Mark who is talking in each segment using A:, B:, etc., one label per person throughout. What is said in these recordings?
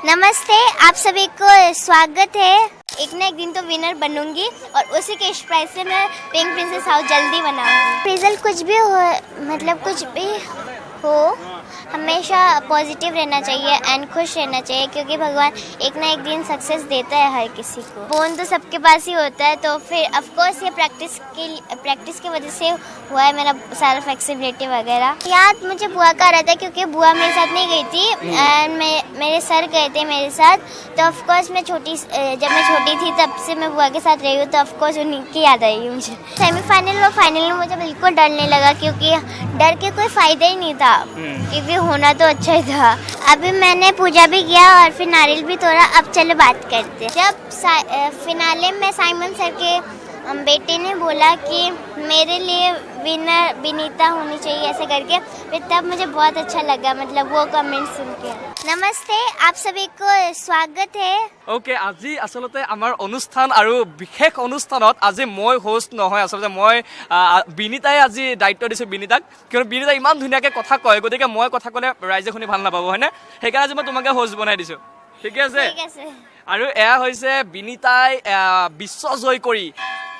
A: नमस्ते, आप सभी को स्वागत है। एक ना एक दिन तो विनर बनूंगी और उसी के प्राइज से मैं पिंक प्रिंसेस हाउस जल्दी बनाऊंगी। रिजल्ट कुछ भी हो, मतलब कुछ भी हो, हमेशा पॉजिटिव रहना चाहिए एंड खुश रहना चाहिए, क्योंकि भगवान एक ना एक दिन सक्सेस देता है हर किसी को। बोन तो सबके पास ही होता है, तो फिर ऑफ कोर्स ये प्रैक्टिस की वजह से हुआ है मेरा सारा फ्लेक्सिबिलिटी वगैरह। याद मुझे बुआ का रहता है, क्योंकि बुआ मेरे साथ नहीं गई थी एंड मेरे सर गए थे मेरे साथ। तो ऑफ कोर्स जब मैं छोटी थी तब से मैं बुआ के साथ रही हूँ, तो ऑफ कोर्स उन्हीं की याद आई मुझे। सेमीफाइनल और फाइनल में मुझे बिल्कुल डर नहीं लगा, क्योंकि डर के कोई फायदा ही नहीं था, क्योंकि होना तो अच्छा ही था। अभी मैंने पूजा भी किया और फिर नारियल भी तोड़ा। अब चलो बात करते हैं। जब फिनाले में साइमन सर के बेटे ने बोला कि मेरे लिए विनर विनीता होनी चाहिए ऐसे करके, फिर तब मुझे बहुत अच्छा लगा, मतलब वो कमेंट सुन के। नमस्ते, आप सभी को स्वागत है।
B: ओके, আজি আসলতে আমাৰ অনুষ্ঠান আৰু বিশেষ অনুষ্ঠানত আজি মই হোষ্ট নহয়, আসলতে মই বিনীতাই আজি দায়িত্ব দিছোঁ বিনীতাক, কিয়নো বিনীতাই ইমান ধুনীয়াকৈ কথা কয়, গতিকে মই কথা ক'লে ৰাইজে শুনি ভাল নাপাব, হয়নে? সেইকাৰণে আজি মই তোমাকে হোষ্ট বনাই দিছোঁ, ঠিকে আছে? আৰু এয়া হৈছে বিনীতাই বিশ্বজয় কৰি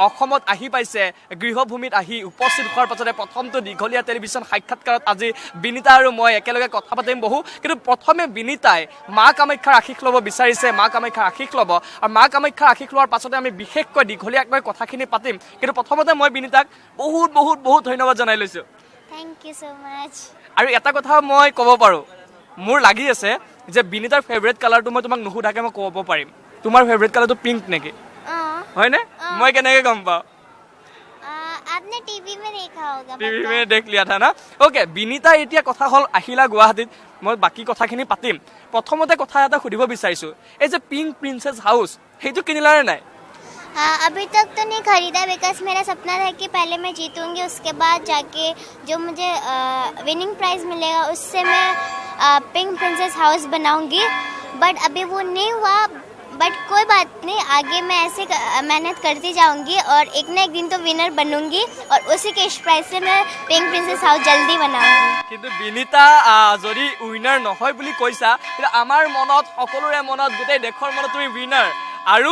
B: অসমত আহি পাইছে, গৃহভূমিত আহি উপস্থিত হোৱাৰ পাছতে প্ৰথমটো দীঘলীয়া টেলিভিশ্যন সাক্ষাৎকাৰত আজি বিনীতা আৰু মই একেলগে কথা পাতিম বহু। কিন্তু প্ৰথমে বিনীতাই মা কামাখ্যাৰ আশীষ ল'ব বিচাৰিছে, মা কামাখ্যাৰ আশীষ ল'ব, আৰু মা কামাখ্যাৰ আশীষ লোৱাৰ পাছতে আমি বিশেষকৈ দীঘলীয়াকৈ কথাখিনি পাতিম। কিন্তু প্ৰথমতে মই বিনীতাক বহুত বহুত বহুত ধন্যবাদ জনাই লৈছোঁ।
A: থেংক ইউ সো মাচ।
B: আৰু এটা কথা মই ক'ব পাৰোঁ, মোৰ লাগি আছে যে বিনীতাৰ ফেভৰেট কালাৰটো মই তোমাক নুসুধাকৈ মই ক'ব পাৰিম। তোমাৰ ফেভৰেট কালাৰটো পিংক নেকি? হয়নে? মই কেনেকৈ গম পাওঁ?
A: आपने टीवी में देखा होगा।
B: टीवी में देख लिया था ना। ओके, বিনীতা এতিয়া কথা হ'ল আহিলা গুৱাহাটীত, মই বাকী কথাখিনি পাতিম। প্ৰথমতে কথা এটা সুধিব বিচাৰিছোঁ, এই যে পিংক প্ৰিন্সেছ হাউচ সেইটো কিনিলানে নাই?
A: अभी तक तो नहीं खरीदा, बिकॉज मेरा सपना था कि पहले मैं जीतूंगी, उसके बाद जाके जो मुझे विनिंग प्राइज मिलेगा उससे मैं पिंक प्रिंसेस हाउस बनाऊंगी, बट अभी वो नहीं हुआ। बट कोई बात नहीं, आगे मैं ऐसे मेहनत करती जाऊंगी और एक ना एक दिन तो विनर बनूंगी और उसी के प्राइज से मैं पिंक प्रिंसेस हाउस जल्दी बनाऊंगी।
B: কিন্তু বিনীতা যদি উইনাৰ নহয় বুলি কৈছা, কিন্তু আমাৰ মনত, সকলোৰে মনত, গোটেই দেশৰ মনত তুমি উইনাৰ। আৰু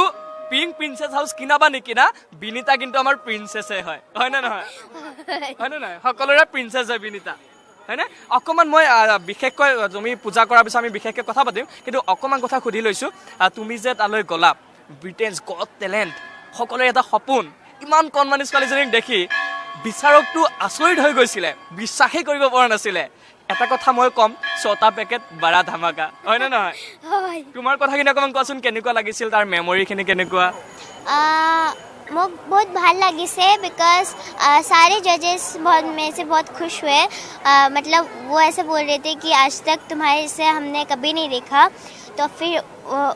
B: পিংক প্ৰিন্সেছ হাউচ কিনাবা নিকিনা, বিনীতা কিন্তু আমাৰ প্ৰিন্সেছে হয়, হয়নে নহয়? হয়নে নহয়? সকলোৰে প্ৰিন্সেছ হয় বিনীতা, হয়নে? অকণমান মই বিশেষকৈ তুমি পূজা কৰাৰ পিছত আমি বিশেষকৈ কথা পাতিম, কিন্তু অকণমান কথা সুধি লৈছোঁ। তুমি যে তালৈ গ'লা, ব্ৰিটেইনছ গট টেলেণ্ট, সকলোৰে এটা সপোন, ইমান কণমানি ছোৱালীজনীক দেখি বিচাৰকটো আচৰিত হৈ গৈছিলে, বিশ্বাসেই কৰিব পৰা নাছিলে। এটা কথা মই ক'ম, 6টা পেকেট বাৰা ধামাকা, হয়নে নহয়? তোমাৰ কথাখিনি অকণমান কোৱাচোন, কেনেকুৱা লাগিছিল, তাৰ মেমৰিখিনি কেনেকুৱা?
A: মোক बहुत ভাল লাগিছে, बिकॉज सारे जजेस मेरे से बहुत खुश हुए। मतलब वो ऐसे बोल रहे थे कि आज तक तुम्हारे से हमने कभी नहीं देखा, तो फिर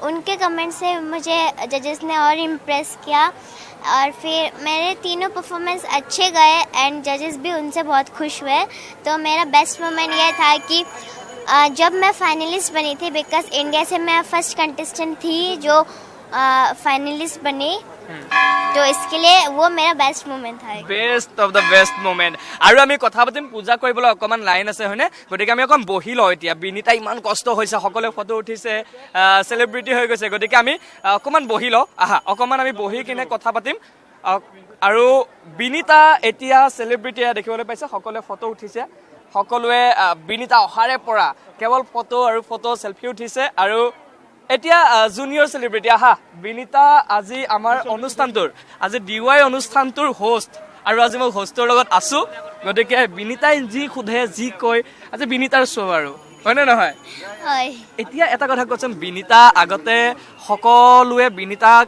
A: उनके कमेंट से मुझे जजेस ने और इम्प्रेस किया, और फिर मेरे तीनों परफॉर्मेंस अच्छे गए एंड जजेस भी उनसे बहुत खुश हुए। तो मेरा बेस्ट मोमेंट यह था कि जब मैं फाइनलिस्ट बनी थी, बिकॉज इंडिया से मैं फर्स्ट कंटेस्टेंट थी जो फाइनलिस्ट बनी, तो इसके लिए वो मेरा बेस्ट मोमेंट था,
B: best of the best moment. আৰু আমি কথা পাতিম, পূজা কৰিবলৈ অকণমান লাইন আছে, হয়নে? গতিকে আমি অকণ বহি লওঁ এতিয়া। বিনীতা ইমান কষ্ট হৈছে, সকলোৱে ফটো উঠিছে, চেলিব্ৰিটি হৈ গৈছে, গতিকে আমি অকণমান বহি লওঁ। অকণমান আমি বহি কিনে কথা পাতিম। আৰু বিনীতা এতিয়া চেলিব্ৰিটি দেখিবলৈ পাইছে, সকলোৱে ফটো উঠিছে, সকলোৱে বিনীতা অহাৰে পৰা কেৱল ফটো আৰু ফটো চেলফি উঠিছে। আৰু এতিয়া জুনিয়ৰ চেলিব্ৰিটি বিনীতা আজি আমাৰ অনুষ্ঠানটোৰ, আজি DY অনুষ্ঠানটোৰ হোষ্ট, আৰু আজি মই হোষ্টৰ লগত আছোঁ। গতিকে বিনীতাই যি সোধে, যি কয়, আজি বিনীতাৰ শ্ব' আৰু, হয়নে নহয়? এতিয়া এটা কথা কোৱাচোন, বিনীতা আগতে সকলোৱে বিনীতাক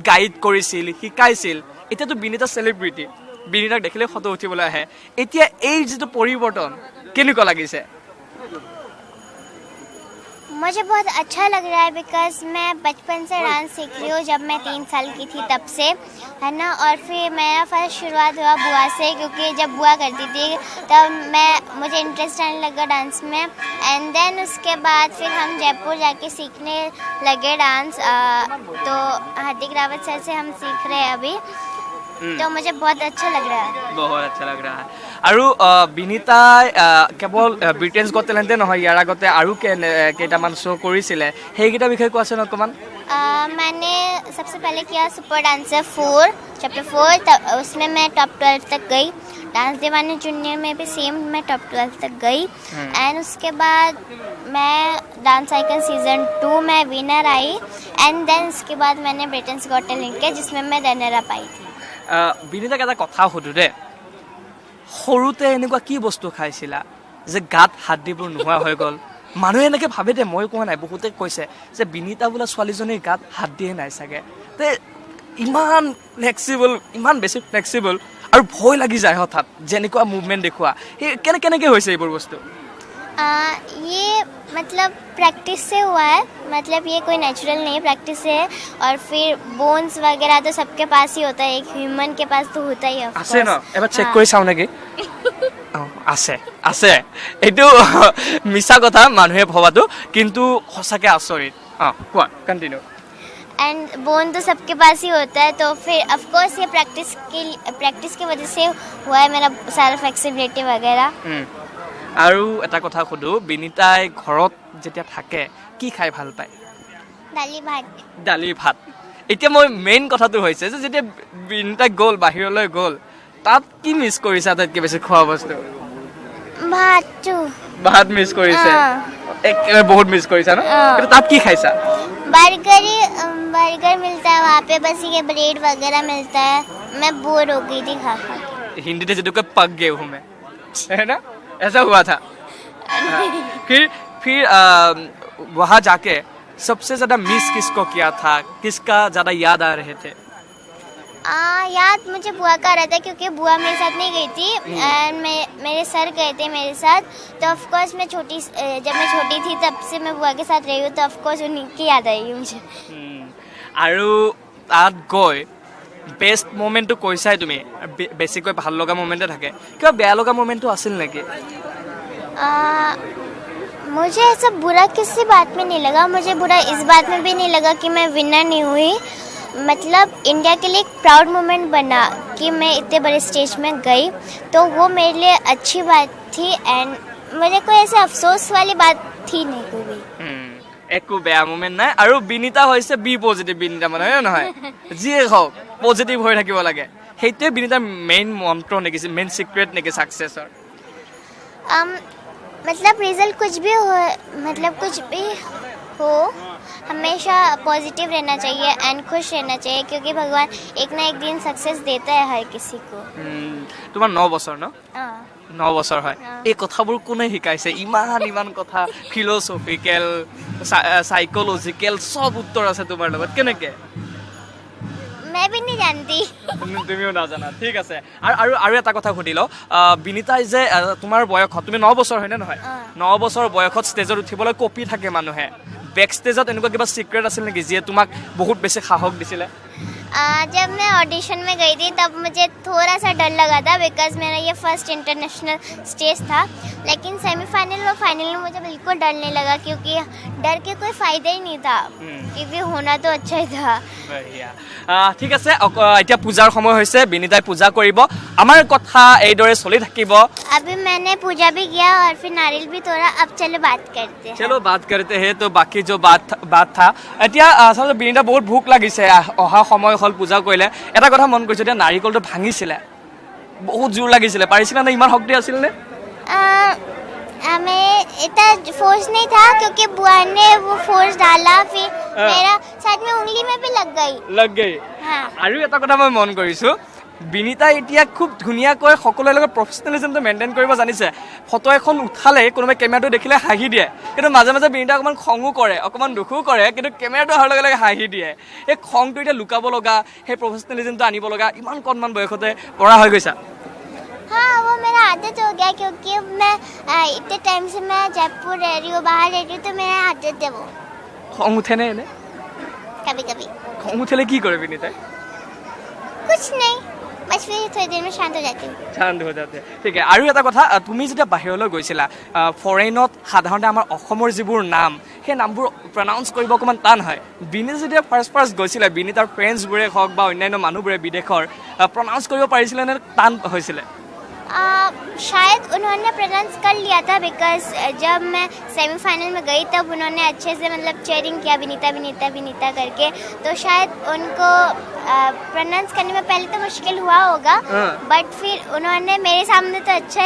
B: গাইড কৰিছিল, শিকাইছিল, এতিয়াতো বিনীতা চেলিব্ৰিটি, বিনীতাক দেখিলে ফটো উঠিবলৈ আহে। এতিয়া এই যিটো পৰিৱৰ্তন কেনেকুৱা লাগিছে?
A: मुझे बहुत अच्छा लग रहा है, बिकॉज मैं बचपन से डांस सीख रही हूँ, जब मैं 3 साल की थी तब से, है ना। और फिर मेरा फर्स्ट शुरुआत हुआ बुआ से, क्योंकि जब बुआ करती थी तब मुझे इंटरेस्ट आने लगा डांस में, एंड देन उसके बाद फिर हम जयपुर जाके सीखने लगे डांस। तो हार्दिक रावत सर से हम सीख रहे हैं अभी। तो मुझे बहुत अच्छा लग रहा है।
B: বহুত আচ্ছা লাগ ৰা আৰু বিনীতাই কেৱল ব্ৰিটেইনছ গট টেলেণ্টে নহয় ইয়াৰ আগতে আৰু কেইটামান শ্ব' কৰিছিলে সেইকেইটা বিষয়ে কোৱাচোন অকণমান
A: मैंने सबसे पहले किया सुपर डांसर 4 चैप्टर 4 उसमें मैं टॉप 12 तक गई। डांस दीवाने जूनियर में भी सेम मैं टॉप 12 तक गई। एंड उसके बाद मैं डांस आइकन सीजन 2 में विनर आई। एंड देन उसके बाद मैंने ब्रिटेन्स गॉट टैलेंट किया जिसमें मैं रनर अप आई थी।
B: বিনীতাক এটা কথা সুধো দে সৰুতে এনেকুৱা কি বস্তু খাইছিলা যে গাত হাড়দিবোৰ নোহোৱা হৈ গ'ল মানুহে এনেকৈ ভাবে দে মই কোৱা নাই বহুতে কৈছে যে বিনীতা বোলা ছোৱালীজনীৰ গাত হাড়দিয়ে নাই চাগে তে ইমান ফ্লেক্সিবল ইমান বেছি ফ্লেক্সিবল আৰু ভয় লাগি যায় হঠাৎ যেনেকুৱা মুভমেণ্ট দেখুওৱা সেই কেনেকৈ হৈছে এইবোৰ বস্তু
A: ये मतलब प्रैक्टिस से हुआ है। मतलब ये कोई नेचुरल नहीं, प्रैक्टिस से है। और फिर बोन्स वगैरह तो सबके पास ही होता है, एक ह्यूमन के पास तो होता ही है।
B: আছে ন এবাৰ চেক কৰি চাওঁ নেকি আছে আছে এইটো মিছা কথা মানুহে ভবাটো কিন্তু সঁচাকৈ আচৰিত কোৱা কণ্টিনিউ।
A: एंड बोन तो सबके पास ही होता है। तो फिर ऑफ कोर्स ये प्रैक्टिस की वजह से हुआ है मेरा सारा फ्लेक्सिबिलिटी वगैरह।
B: আৰু এটা কথা সুধো বিনীতাই ঘৰত যেতিয়া থাকে কি খাই ভাল পায় দালি ভাত এতিয়া মই মেইন কথাটো হৈছে যে যেতিয়া বিনীতাই গ'ল বাহিৰলৈ গ'ল তাত কি মিছ কৰিছা আটাইতকৈ বেছি খোৱা বস্তু ভাত মিছ কৰিছে একেবাৰে বহুত মিছ কৰিছা ন কিন্তু তাত কি খাইছা
A: बर्गर मिलता है वहाँ पे, बस ये ब्रेड वगैरह मिलता है। मैं बोर हो गई थी खा खा के।
B: हिंदी से जो पक गए हूँ मैं है ना ऐसा हुआ था फिर वहाँ जाके सबसे ज्यादा मिस किसको किया था किसका ज्यादा याद आ रहे थे
A: याद मुझे बुआ का आ रहा था क्योंकि बुआ मेरे साथ नहीं गई थी। मेरे सर गए थे मेरे साथ। तो ऑफकोर्स जब मैं छोटी थी तब से मैं बुआ के साथ रही हूँ तो ऑफकोर्स उन्हीं की याद आई मुझे।
B: আৰু তাত গৈ বেষ্ট মোমেণ্টটো কৈছাই তুমি বেছিকৈ ভাল লগা মোমেণ্টে থাকে কিবা বেয়া লগা মোমেণ্টটো আছিল নেকি
A: मुझे ऐसा बुरा किसी बात में नहीं लगा। मुझे बुरा इस बात में भी नहीं लगा कि मैं विनर नहीं हुई। मतलब इंडिया के लिए एक प्राउड मोमेंट बना कि मैं इतने बड़े स्टेज में गई तो वो मेरे लिए अच्छी बात थी। एंड मुझे कोई ऐसे अफसोस वाली बात थी नहीं कोई भी।
B: একো বেয়া মোমেণ্ট নাই আৰু বিনীতা হৈছে বি পজিটিভ বিনীতা মানে হয় নহয় যিয়ে হওক পজিটিভ হৈ থাকিব লাগে সেইটোৱে বিনীতাৰ মেইন মন্ত্ৰ নেকি মেইন সিক্ৰেট নেকি সাকসেছৰ
A: मतलब रिजल्ट कुछ भी हो हमेशा पॉजिटिव रहना चाहिए एंड खुश रहना चाहिए क्योंकि भगवान एक ना एक दिन सक्सेस देता है हर किसी को।
B: তোমাৰ 9 বছৰ ন 9 বছৰ হয় এই কথাবোৰ কোনে শিকাইছে ইমান কথা ফিল'ছফিকেল সাইকোলজিকেল সব উত্তৰ আছে তোমাৰ লগত কেনেকৈ
A: मैं भी नहीं जानती
B: তুমিও নাজানা ঠিক আছে আৰু এটা কথা সুধি লওঁ বিনীতাই যে তোমাৰ বয়সত তুমি 9 বছৰ হয়নে নহয় 9 বছৰ বয়সত ষ্টেজত উঠিবলৈ কপি থাকে মানুহে বেক ষ্টেজত এনেকুৱা কিবা সিক্ৰেট আছিল নেকি যিয়ে তোমাক বহুত বেছি সাহস দিছিলে
A: जब मैं ऑडिशन में गई थी तब मुझे थोड़ा सा डर लगा था बिकॉज मेरा ये फर्स्ट इंटरनेशनल स्टेज था। लेकिन सेमीफाइनल और फाइनल में मुझे बिल्कुल डर नहीं लगा क्योंकि डर के कोई फायदा ही नहीं था क्योंकि होना तो अच्छा ही था।
B: ঠিক আছে এতিয়া পূজাৰ সময় হৈছে বিনীতাই পূজা কৰিব আমাৰ কথা এইদৰে চলি থাকিব।
A: अभी मैंने पूजा भी किया और फिर नारियल भी तोड़ा। अब चलो बात करते हैं तो बाकी जो बात था এতিয়া আচলতে বিনীতা বহুত ভোক লাগিছে অহা সময় হল পূজা কৰিলে এটা কথা মন কৰিছে এতিয়া নাৰিকলটো ভাঙিছিলে বহুত জোৰ লাগিছিলে পাৰিছিলা নে ইমান শক্তি আছিল নে हमें इतना फोर्स नहीं था क्योंकि बुआ ने वो फोर्स डाला फिर मेरा साथ में उंगली में भी लग गई हाँ।
B: আৰু এটা কথা মই মন কৰিছো বিনীতা এতিয়া খুব ধুনীয়াকৈ সকলোৰে লগত প্ৰফেচনেলিজমটো মেইনটেইন কৰিব জানিছে ফটো এখন উঠালে কোনোবাই কেমেৰাটো দেখিলে হাঁহি দিয়ে কিন্তু মাজে মাজে বিনীতা অকণমান খঙো কৰে অকণমান দুখো কৰে কিন্তু কেমেৰাটো অহাৰ লগে লগে হাঁহি দিয়ে এই খংটো এতিয়া লুকাব লগা সেই প্ৰফেচনেলিজমটো আনিব লগা ইমান কণমান বয়সতে পৰা হৈ গৈছা
A: हाँ वो मेरा आदत हो गया क्योंकि मैं इतने टाइम से मैं जयपुर रह रही हूँ बाहर रह रही हूँ तो मेरा आदत है वो
B: খং উঠেনে এনে
A: कभी
B: খং উঠিলে কি কৰে বিনীতাই
A: कुछ नहीं बस फिर थोड़ी देर में शांत हो जाती हूँ।
B: শান্ত হৈ যাতে ঠিক আছে আৰু এটা কথা তুমি যেতিয়া বাহিৰলৈ গৈছিলা ফৰেইনত সাধাৰণতে আমাৰ অসমৰ যিবোৰ নাম সেই নামবোৰ প্ৰনাউন্স কৰিব অকণমান টান হয় বিনি যেতিয়া ফাৰ্ষ্ট গৈছিলে বিনি তাৰ ফ্ৰেণ্ডছবোৰে হওক বা অন্যান্য মানুহবোৰে বিদেশৰ প্ৰনাউন্স কৰিব পাৰিছিলে নে টান হৈছিলে
A: शायद उन्होंने प्रोनाउंस कर लिया था बिकॉज जब मैं सेमीफाइनल में गई तब उन्होंने अच्छे से मतलब चेयरिंग किया विनीता विनीता विनीता करके तो शायद उनको प्रोनाउंस करने में पहले तो मुश्किल हुआ होगा बट फिर उन्होंने मेरे सामने तो अच्छा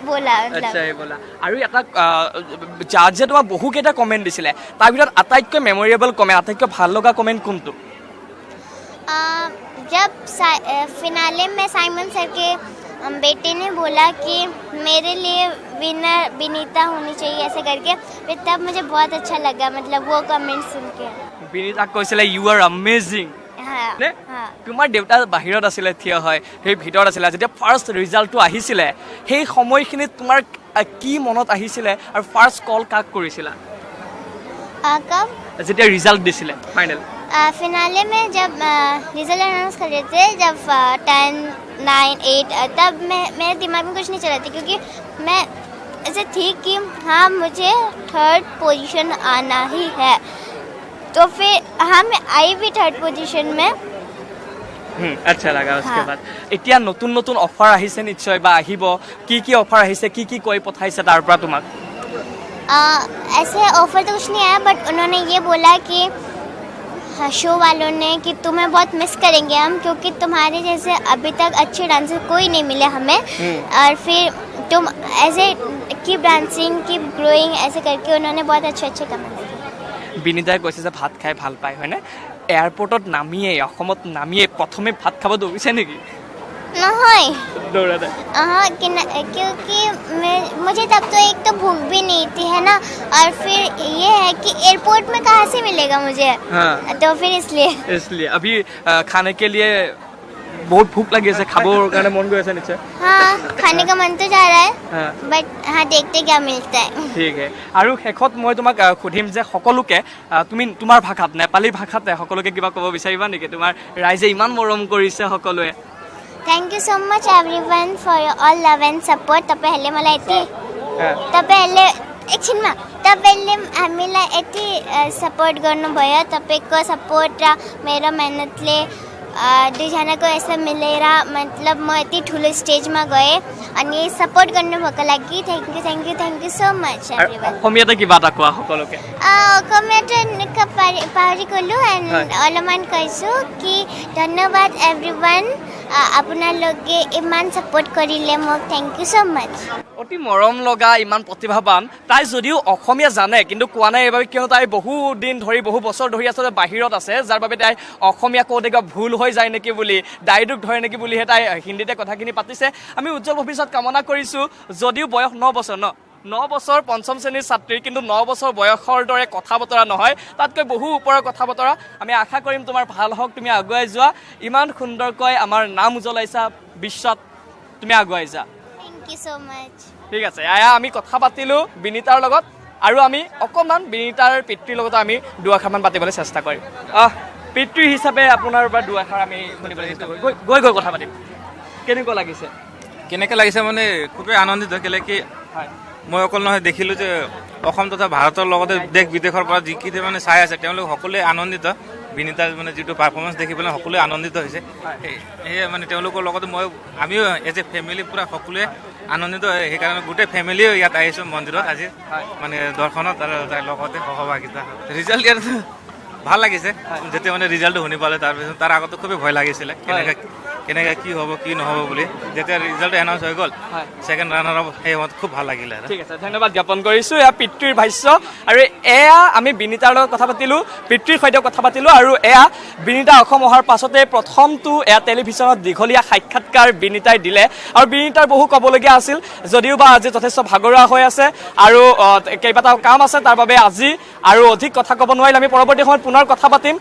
A: बोला मतलब
B: আচ্ছা बोला আৰু এটা জাজে তোমাক বহুকেইটা কমেণ্ট দিছিলে তাৰ ভিতৰত আটাইতকৈ মেমৰিয়েবল কমেণ্ট আটাইতকৈ ভাল লগা কমেণ্ট কোনটো
A: जब फिनाले में साइमन सर के बेटे ने बोला कि मेरे लिए विनर विनीता होनी चाहिए ऐसे करके फिर तब मुझे बहुत अच्छा लगा मतलब वो कमेंट सुन के
B: বিনিতাক কৈছিলে ইউ আৰ অমেজিং
A: हाँ
B: নে
A: हाँ
B: তোমাৰ দেউতা বাহিৰত আছিলে থিয় হয় সেই ভিতৰত আছিলে যেতিয়া ফাৰ্ষ্ট ৰিজাল্টটো আহিছিলে সেই সময়খিনিত তোমাৰ কি মনত আহিছিলে আৰু ফাৰ্ষ্ট কল কাক কৰিছিলা
A: कब
B: যেতিয়া ৰিজাল্ট দিছিলে ফাইনেল
A: फिनाले में जब रिजल्ट अनाउंस कर रहे थे जब 10, 9, 8 तब मेरे दिमाग में कुछ नहीं चला था क्योंकि मैं ऐसे थी कि हाँ मुझे 3rd पोजीशन आना ही है तो फिर हाँ मैं आई भी 3rd पोजीशन में
B: আচ্ছা লাগা उसके बाद এতিয়া নতুন নতুন অফাৰ আহিছে নিশ্চয় বা আহিব কি অফাৰ আহিছে কি কৈ পঠাইছে তাৰ পৰা তোমাক
A: ऐसे ऑफर तो कुछ नहीं आया बट उन्होंने ये बोला कि शो वालों ने कि तुम्हें बहुत मिस करेंगे हम क्योंकि तुम्हारे जैसे अभी तक अच्छे डांसर कोई नहीं मिले हमें और फिर तुम ऐसे कीप डांसिंग कीप ग्रोइंग ऐसे करके उन्होंने बहुत अच्छे कमेंट दिए
B: বিনিতাই কৈছে যে ভাত খাই ভাল পায় হয়নে এয়াৰপৰ্টত নামিয়ে অসমত নামিয়ে প্ৰথমে ভাত খাব দৌৰিছে নেকি
A: नहीं
B: দৌৰা নাই
A: हाँ क्योंकि मुझे तब तो एक तो भूख भी नहीं थी है ना और फिर ये है कि एयरपोर्ट में कहाँ से मिलेगा मुझे
B: हाँ
A: तो फिर इसलिए
B: इसलिए अभी खाने के लिए बहुत भूख लगी है खाबोर কাৰণে মন গৈ আছে নিশ্চয়
A: हाँ खाने का मन तो जा रहा है
B: हाँ
A: बट हाँ देखते क्या मिलता है
B: ঠিক আছে আৰু শেষত মই তোমাক সুধিম যে সকলোকে তুমি তোমাৰ ভাষাত নেপালী ভাষাতে সকলোকে কিবা ক'ব বিচাৰিবা নেকি তোমাৰ ৰাইজে ইমান মৰম কৰিছে সকলোৱে
A: thank you so much everyone for all love and support तो पहले मला येते तो पहले एकछिन मा तो पहले हामीलाई यति सपोर्ट गर्नुभयो तपाईँको सपोर्ट र मेरो मेहनतले दुईजनाको यसो मिलेर मतलब म यति ठुलो स्टेजमा गएँ अनि सपोर्ट गर्नुभएको लागि thank you so much everyone
B: অসমীয়াতে কিবা এটা কোৱা সকলোকে
A: कमेन्ट पाहरी गलो एन्ड অলপমান কৈছোঁ कि धन्यवाद एभ्रिवन আপোনালোকে ইমান সাপোর্ট কৰিলে মোক থ্যাংক ইউ সো মাচ
B: অতি মৰম লগা ইমান প্ৰতিভাৱান তাই যদিও অসমীয়া জানে কিন্তু কোৱা নাই এবাৰ কিয়নো তাই বহু দিন ধৰি বহু বছৰ ধৰি আছে বাহিৰত আছে যাৰ বাবে তাই অসমীয়া কওঁতে কিবা ভুল হৈ যায় নেকি বুলি ডাইডুক ধৰে নেকি বুলিহে তাই হিন্দীতে কথাখিনি পাতিছে আমি উজ্জ্বল ভৱিষ্যত কামনা কৰিছোঁ যদিও বয়স 9 বছৰ 9 বছৰ পঞ্চম শ্ৰেণীৰ ছাত্ৰী কিন্তু 9 বছৰ বয়সৰ দৰে কথা বতৰা নহয় তাতকৈ বহু ওপৰৰ কথা বতৰা আমি আশা কৰিম তোমাৰ ভাল হওক তুমি আগুৱাই যোৱা ইমান সুন্দৰকৈ আমাৰ নাম উজ্বলাইছা বিশ্বত তুমি আগুৱাই যা
A: থ্যাংক ইউ সো মাচ
B: ঠিক আছে আয়া আমি কথা পাতিলোঁ বিনীতাৰ লগত আৰু আমি অকণমান বিনীতাৰ পিতৃৰ লগত আমি দুআষাৰমান পাতিবলৈ চেষ্টা কৰিম পিতৃ হিচাপে আপোনাৰ পৰা দুআষাৰ আমি শুনিবলৈ চেষ্টা কৰিম গৈ কথা পাতিম কেনেকুৱা লাগিছে
C: মানে খুবেই আনন্দিত কেলে কি
B: হয়
C: মই অকল নহয় দেখিলোঁ যে অসম তথা ভাৰতৰ লগতে দেশ বিদেশৰ পৰা যিকেইটা মানে চাই আছে তেওঁলোক সকলোৱে আনন্দিত বিনীতাৰ মানে যিটো পাৰফৰ্মেঞ্চ দেখি পেলাই সকলোৱে আনন্দিত হৈছে সেয়ে মানে তেওঁলোকৰ লগতে আমিও এজ এ ফেমিলি পূৰা সকলোৱে আনন্দিত সেইকাৰণে গোটেই ফেমিলিও ইয়াত আহিছোঁ মন্দিৰত আজি মানে দৰ্শনত আৰু তাৰ লগতে সহভাগিতা ৰিজাল্ট ইয়াত ভাল লাগিছে যেতিয়া মানে ৰিজাল্টটো শুনি পালে তাৰপিছত তাৰ আগতে খুবেই ভয় লাগিছিলে কেনেকৈ কি হ'ব কি নহ'ব বুলি যেতিয়া ৰিজাল্ট এনাউন্স হৈ গ'ল ছেকেণ্ড ৰানাৰ আপ সেই সময়ত খুব ভাল লাগিলে
B: ঠিক আছে ধন্যবাদ জ্ঞাপন কৰিছোঁ এয়া পিতৃৰ ভাষ্য আৰু এয়া আমি বিনীতাৰ লগত কথা পাতিলোঁ পিতৃৰ সৈতে কথা পাতিলোঁ আৰু এয়া বিনীতা অসম অহাৰ পাছতে প্ৰথমটো এয়া টেলিভিশ্যনত দীঘলীয়া সাক্ষাৎকাৰ বিনীতাই দিলে আৰু বিনীতাৰ বহু ক'বলগীয়া আছিল যদিও বা আজি যথেষ্ট ভাগৰুৱা হৈ আছে আৰু কেইবাটাও কাম আছে তাৰ বাবে আজি আৰু অধিক কথা ক'ব নোৱাৰিলে আমি পৰৱৰ্তী সময়ত পুনৰ কথা পাতিম